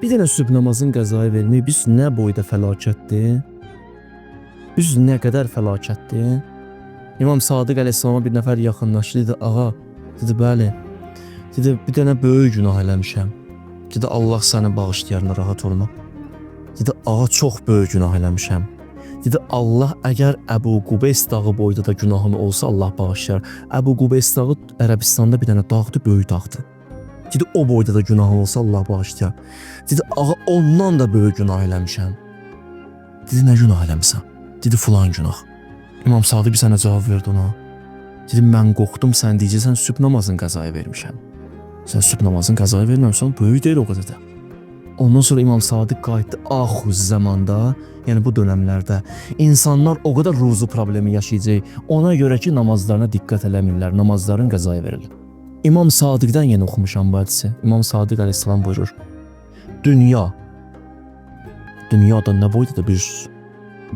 Bir dənə sübh namazın qəzaya vermək biz nə boyda fəlakətdir? Biz nə qədər fəlakətdir? İmam Sadiq əleyhissalama bir nəfər yaxınlaşdı, dedi, ağa, dedi, bəli, dedi, bir dənə böyük günah eləmişəm. Dedi, Allah səni bağışlayar, narahat olma. Dedi, ağa, çox böyük günah eləmişəm. Dedi, Allah əgər Əbu Qubeys dağı boyda da günahın olsa Allah bağışlayar. Əbu Qubeys dağı Ərəbistanda bir dənə dağdır, böyük dağdır. Dedi, o boyda da günahın olsa Allah bağışlayar. Dedi, ağa, ondan da böyük günah eləmişəm. Dedi, nə günah eləmişsən? Dedi, filan günah. İmam Sadiq bir sənə cavab verdi ona. Dedi, mən qorxdum, sən deyəcəksən, sübh namazın qəzaya vermişəm. Sən sübh namazın qəzaya verməmişsən, böyük deyil o qədər də. Ondan sonra İmam Sadiq qayıtdı axuz zamanda, yəni bu dönəmlərdə insanlar o qədər ruzu problemi yaşayacaq, ona görə ki, namazlarına diqqət eləmirlər, namazların qəzaya verilir. İmam Sadiqdən yenə oxumuşam bu hədisi. İmam Sadiq əleyhissalam buyurur, dünyada nə boyda da bir,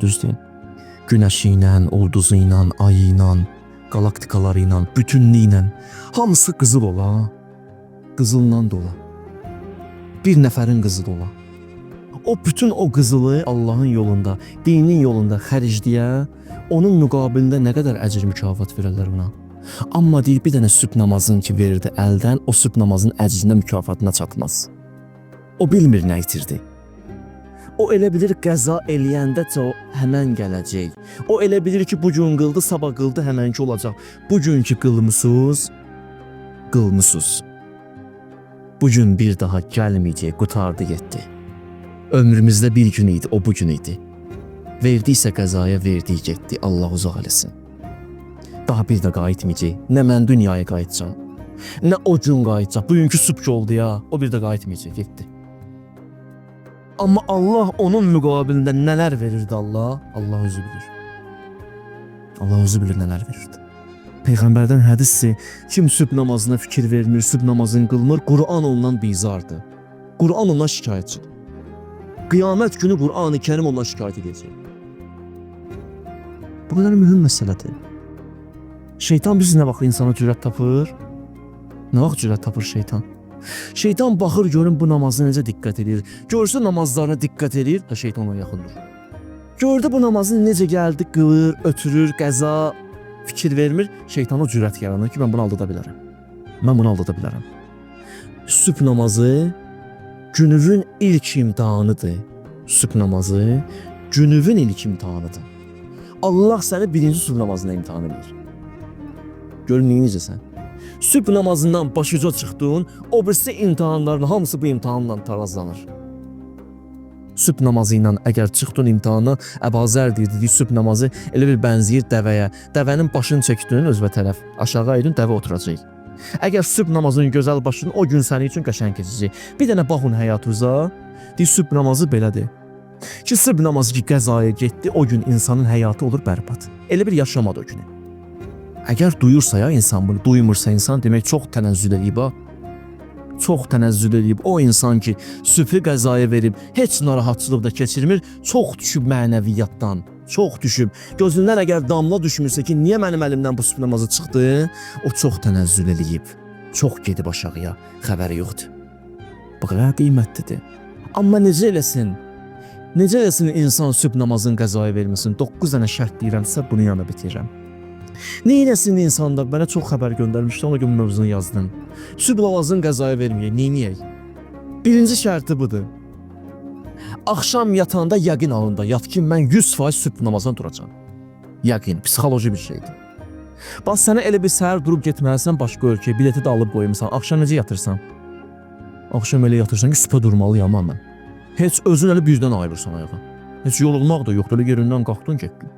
düz deyin, günəşi ilə, ulduzu ilə, ayı ilə, galaktikaları ilə, bütünlüyü ilə, hamısı qızıl ola, qızılla dola. Bir nəfərin qızılı ola. O bütün o qızılı Allahın yolunda, dinin yolunda xərcləyə, onun müqabilində nə qədər əcr mükafat verirlər ona. Amma deyir, bir dənə sübh namazını ki verirdi əldən, o sübh namazının əcrinə mükafatına çatmaz. O bilmir nə itirdi. O elə bilir qəza eləyəndəcə o həmən gələcək. O elə bilir ki, bugün qıldı, sabah qıldı, həmənki olacaq. Bugünkü qılmısız, qılmısız. Bugün bir daha gəlməyəcək, qutardı getdi. Ömrümüzdə bir gün idi, o bugün idi. Verdiysə qəzaya verdiyi getdi, Allah uzaq eləsin. Daha bir də qayıtmayacaq. Nə mən dünyaya qayıtacağım, nə o gün qayıtacaq. Bugünkü sübh oldu ya, o bir də qayıtmayacaq, getdi. Amma Allah onun müqabilində nələr verirdi Allah? Allah özü bilir. Allah özü bilir nələr verirdi. Peyğəmbərdən hədisdir, kim sübh namazına fikir vermir, sübh namazını qılmır, Qur'an ondan bizardır. Qur'an ondan şikayətçidir. Qiyamət günü Qur'an-ı Kərim ondan şikayət edəcək. Bu qədər mühüm məsələdir. Şeytan biz nə vaxt insana cürət tapır? Nə vaxt cürət tapır şeytan? Şeytan baxır, görün bu namazı necə diqqət edir. Görsə namazlarına diqqət edir, şeytan ona yaxındır. Gördü bu namazı necə gəldi, qılır, ötürür, qəza, fikir vermir, şeytana cürət yaranır ki, mən bunu aldada bilərəm. Mən bunu aldada bilərəm. Sübh namazı günüvün ilk imtihanıdır. Sübh namazı günüvün ilk imtihanıdır. Allah səni birinci sübh namazına imtihan edir. Görün necəsən. Sübh namazından başuca çıxdığın, o birisi imtihanların hamısı bu imtihanla tarazlanır. Sübh namazı ilə əgər çıxdın imtihana, Əbazər deyirdi, sübh namazı elə bir bənzəyir dəvəyə. Dəvənin başını çəkdin özbə tərəf, aşağı aydın dəvə oturacaq. Əgər sübh namazının gözəl başını o gün sənin üçün qəşəng keçəcək. Bir dənə baxın həyatınıza, deyir, sübh namazı belədir. Ki, sübh namazı ki qəzaya getdi, o gün insanın həyatı olur bərbad. Elə bir yaşamadı o günü. Əgər duyursa ya insan bunu, duymursa insan demək çox tənəzzül edib ha. Çox tənəzzül edib. O insan ki, sübhü qəzaya verib, heç narahatçılıq da keçirmir, çox düşüb mənəviyyatdan, çox düşüb. Gözündən əgər damla düşmürsə ki, niyə mənim əlimdən bu sübh namazı çıxdı, o çox tənəzzül edib. Çox gedib aşağıya, xəbəri yoxdur. Bu qədər qiymətlidir. Amma necə eləsin? Necə eləsin insan sübh namazını qəzaya verməsin? 9 dənə şərt deyirəmsə, bunu yana bitirirəm. Neyləsin insanlar? Mənə çox xəbər göndərmişdi, ona gün mövzunu yazdım. Sübh namazını qəzaya verməyək, neyniyək? Birinci şərti budur. Axşam yatanda yəqin alında yat ki, mən 100% sübh namazına duracağım. Yəqin, psixoloji bir şeydir. Bax, sənə elə bir səhər durub getməlisən başqa ölkəyə, bileti də alıb qoyumsan, axşam necə yatırsan? Axşam elə yatırsan ki, sübh durmalıyam mən. Heç özün elə birdən ayırırsan ayağa. Heç yorulmaq da yoxdur, elə yerindən qalxdın getdin.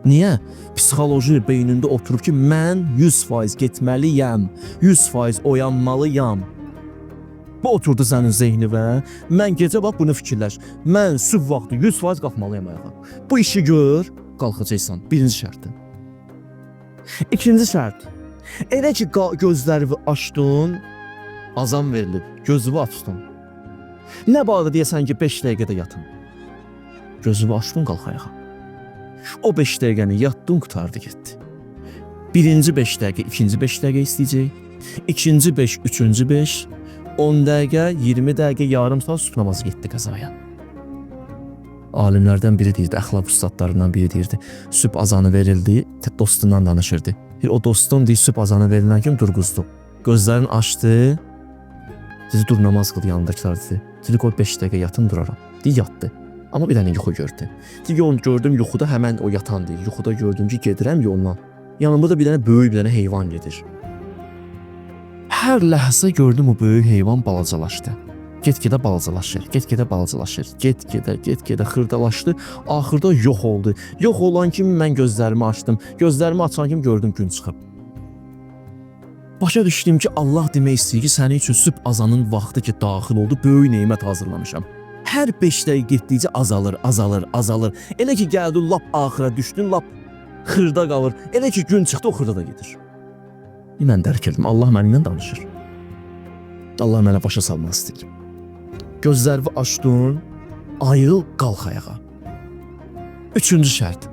Niyə? Psixoloji beynində oturub ki, mən 100% getməliyəm, 100% oyanmalıyam. Bu oturdu sənin zehnivə, mən gecə bax bunu fikirləş, mən sübh vaxtı 100% qalxmalıyam ayağa. Bu işi gör, qalxacaqsan, birinci şərtdir. İkinci şərt, elə ki gözlərini açdın, azam verilib, gözünü açdın. Nə bağlı deyəsən ki 5 dəqiqədə yatın. Gözünü açdın, qalx ayağa. O 5 dəqiqəni yatdın, qutardı getdi. Birinci 5 dəqiqə, ikinci 5 dəqiqə istəyəcək. İkinci 5, üçüncü 5. 10 dəqiqə, 20 dəqiqə, yarım saat sübh namazı getdi qəzaya. Alimlərdən biri deyirdi, əxlaq ustadlarından biri deyirdi, sübh azanı verildi, dostundan danışırdı. O dostum deyir, sübh azanı verilən kimi durğuzdu. Gözlərini açdı, dedi, dur namaz qıl yanındakiler dedi. Dedi, qoy 5 dəqiqə yatın duraram. Deyir, yatdı. Amma bir dənə yuxu gördü. Deyir, onu gördüm yuxuda həmən o yatan deyir. Yuxuda gördüm ki, gedirəm yolla. Yanımda da bir dənə böyük bir dənə heyvan gedir. Hər ləhzə gördüm o böyük heyvan balacalaşdı. Get-gedə balacalaşır, get-gedə balacalaşır, get-gedə xırdalaşdı, axırda yox oldu. Yox olan kimi mən gözlərimi açdım. Gözlərimi açan kimi gördüm gün çıxıb. Başa düşdüm ki, Allah demək istəyir ki, sənin üçün sübh azanın vaxtı ki, daxil oldu, böyük nemət hazırlamışam. Hər 5 dəqiqə getdikcə azalır. Elə ki, gəldin, lap axıra düşdün, lap xırda qalır. Elə ki, gün çıxdı, o xırda da gedir. Mən dərk etdim, Allah mənimlə danışır. Allah mənə başa salmaq istəyir. Gözlərimi açdın, ayıl, qalx ayağa. Üçüncü şərt.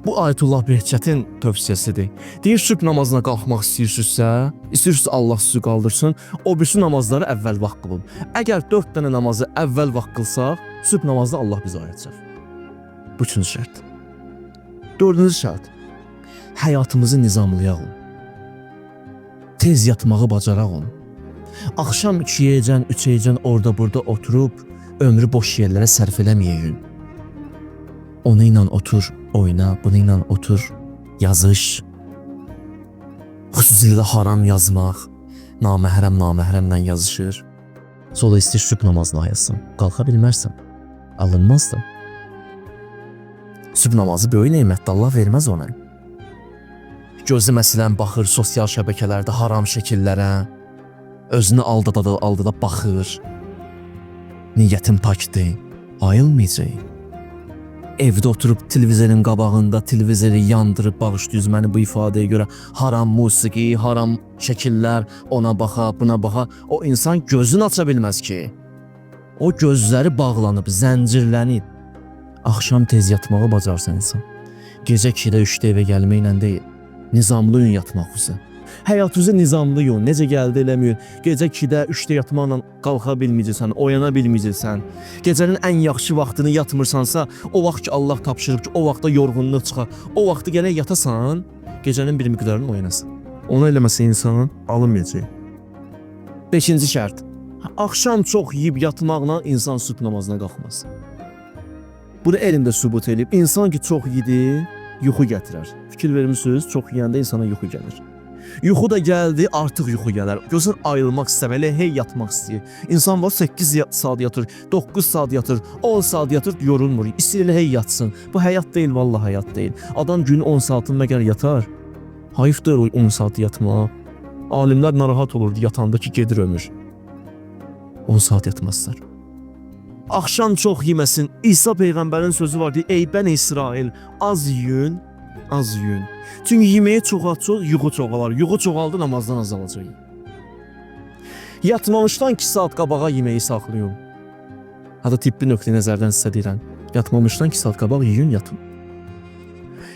Bu Ayətullah Behçətin tövsiyəsidir. Deyir, sübh namazına qalxmaq istəyirsinizsə Allah sizi qaldırsın, o birisi namazları əvvəl vaxt qılın. Əgər 4 dənə namazı əvvəl vaxt qılsaq, sübh namazda Allah bizi ayıracaq. Bu üçüncü şərt. Dördüncü şərt. Həyatımızı nizamlayaq. Tez yatmağı bacaraq. Axşam 2 yeyəcən, 3 yeyəcən, orada burada oturub, ömrü boş yerlərə sərf eləməyəyin. Onu ilə otur, oyna, bunu ilə otur, yazış. Xüsusilə haram yazmaq, naməhrəmlə yazışır. Sonra istəyir sübh namazını ayasın. Qalxa bilmərsən, alınmazdı. Sübh namazı böyük nemətdir, Allah verməz ona. Gözü məsələn baxır sosial şəbəkələrdə haram şəkillərə, özünü aldada baxır. Niyyətin pakdır, ayılmayacaq. Evdə oturub televizorun qabağında televizoru yandırıb bağışlayız məni bu ifadəyə görə haram musiqi, haram şəkillər, ona baxa, buna baxa. O insan gözünü aça bilməz ki. O gözləri bağlanıb, zəncirlənib. Axşam tez yatmağı bacarsan insan. Gecə 2-də 3-də evə gəlməklə deyil, nizamlı gün yatmaq üzrə. Həyatınızı nizamlı yol, necə gəldi eləmir. Gecə 2-də 3-də yatmaqla qalxa bilməyəcəksən, oyana bilməyəcəksən. Gecənin ən yaxşı vaxtını yatmırsansa, o vaxt ki Allah tapşırıb ki, o vaxtda yorğunluq çıxa, o vaxtı gələk yatasan, gecənin bir miqdarını oyanasan. Onu eləməsə insanın alınmayacaq. 5-ci şərt. Axşam çox yeyib yatmaqla insan sübh namazına qalxmaz. Bunu elmdə sübut edib, insan ki çox yedi, yuxu gətirər. Fikir vermisiniz, çox yeyəndə insana yuxu gəlir. Yuxu da gəldi, artıq yuxu gələr. Gözün ayılmaq istəmir, hey yatmaq istəyir. İnsan var 8 saat yatır, 9 saat yatır, 10 saat yatır, yorulmur. İstəyir hey yatsın. Bu həyat deyil, vallahi həyat deyil. Adam günün 10 saatını məgər yatar? Hayıfdır o 10 saat yatmaq. Alimlər narahat olurdu yatanda ki, gedir ömür. 10 saat yatmazlar. Axşam çox yeməsin. İsa Peyğəmbərin sözü var, deyir, ey bən İsrail, az yiyin, az yiyin. Çünki yeməyi çoxaltsa, yuxu çoxalar. Yuxu çoxaldı, namazdan azalacaq. Yatmamışdan 2 saat qabağa yeməyi saxlayın. Hatta tibbi nöqteyi nəzərdən sizə deyirəm. Yatmamışdan 2 saat qabaq yiyin, yatın.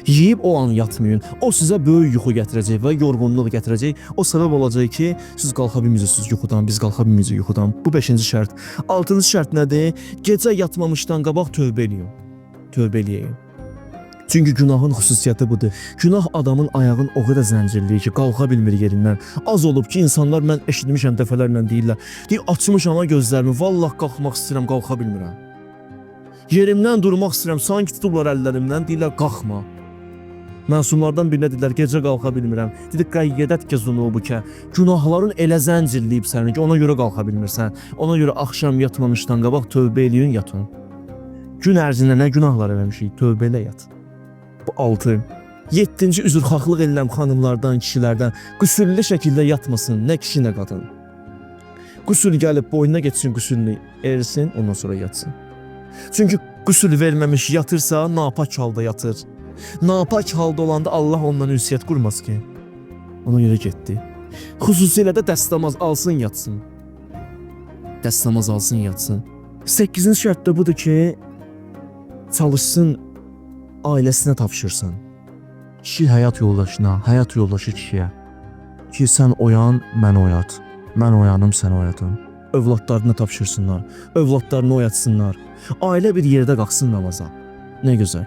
Yeyib o an yatmayın. O sizə böyük yuxu gətirəcək və yorğunluq gətirəcək. O səbəb olacaq ki, siz qalxa bilməyəcəksiniz yuxudan, biz qalxa bilməyəcəyik yuxudan. Bu 5-ci şərt. 6-cı şərt nədir? Gecə yatmamışdan qabaq tövbə eləyin. Tövbə eləyin. Çünki günahın xüsusiyyəti budur. Günah adamın ayağın o qədər zəncirləyir ki, qalxa bilmir yerindən. Az olub ki, insanlar mən eşitmişəm dəfələrlə deyirlər. Deyir, açmışam gözlərimi, vallah qalxmaq istəyirəm, qalxa bilmirəm. Yerimdən durmaq istəyirəm, sanki tutublar əllərimdən, deyirlər, qalxma. Məsumlardan birinə dedilər, gecə qalxa bilmirəm. Dedik, qəyyədət ki, zunubukə. Günahların elə zəncirləyib səni ki, ona görə qalxa bilmirsən. Ona görə axşam yatmamışdan qabaq tövbə eləyin, yatın. Gün ərzində nə günahlar eləmişik, tövbə elə yat. Bu 6. 7-ci üzrxahlıq eləm xanımlardan, kişilərdən. Qüsüllü şəkildə yatmasın, nə kişi, nə qadın. Qüsül gəlib boynuna geçsin, qüsülünü ersin, ondan sonra yatsın. Çünki qüsül verməmiş yatırsa, napak halda yatır. Napak halda olanda Allah ondan ünsiyyət qurmaz ki. Ona görə getdi. Xüsusilə də dəstəmaz alsın, yatsın. Dəstəmaz alsın, yatsın. 8-ci şərt də budur ki, çalışsın, ailəsinə tapşırsın. Kişi həyat yoldaşına, həyat yoldaşı kişiyə. Ki sən oyan, mən oyat. Mən oyanım, sən oyatın. övladlarını tapşırsınlar, övladlarını oyatsınlar. Ailə bir yerdə qalxsın namaza. Nə gözəl.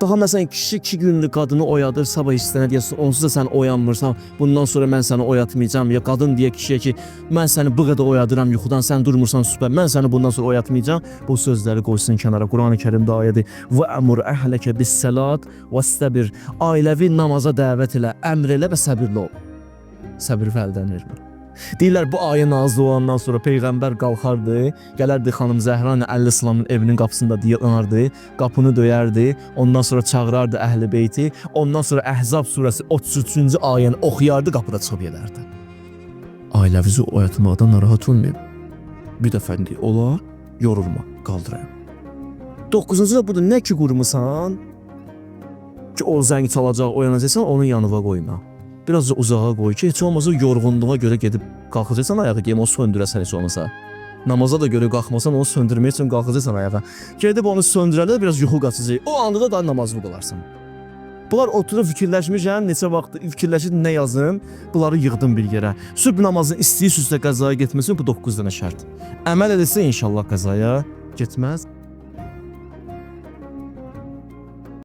Daha məsələn kişi 2 günlük qadını oyadır, sabah istənə deyəsən, onsuz da sən oyanmırsan, bundan sonra mən səni oyatmayacağam. Ya qadın deyə kişiyə ki, mən səni bu qədər oyadıram yuxudan, sən durmursan sübh, mən səni bundan sonra oyatmayacağam. Bu sözləri qoysun kənara. Qurani Kərimdə ayədir. Və əmur əhləkə bis-salat vəstəbir. Ailəvi namaza dəvət elə, əmr elə və səbirli ol. Səbir əldən vermə. Deyirlər bu ayə nazil olandan sonra peyğəmbər qalxardı, gələrdi xanım Zəhra əleyhissalamın evinin qapısında dayanardı, qapını döyərdi, ondan sonra çağırardı Əhl-i Beyti, ondan sonra Əhzab surəsi 33-cü ayəni oxuyardı, qapıda çıxıb gedərdi. Ailəvizi oyatmaqdan narahat olmayın. Bir dəfə olar, yorulma, qaldırayım. 9-cu da budur, nə ki qurmusan ki o zəngi çalacaq, oyanacaqsan, onun yanına qoyma. Biraz da uzağa qoy ki, heç olmasa yorğunluğa görə gedib qalxacaqsan ayağa, deyim, onu söndürəsən heç olmasa. Namaza da görə qalxmasan, onu söndürmək üçün qalxacaqsan ayağa. Gedib onu söndürəndə biraz yuxu qaçacaq. O anda da namazı qılarsan. Bunlar oturub fikirləşmişəm, neçə vaxt fikirləşib nə yazım, bunları yığdım bir yerə. Sübh namazını istəyirsinizsə qəzaya getməsin, bu 9 dənə şərt. Əməl edilsə inşallah qəzaya getməz.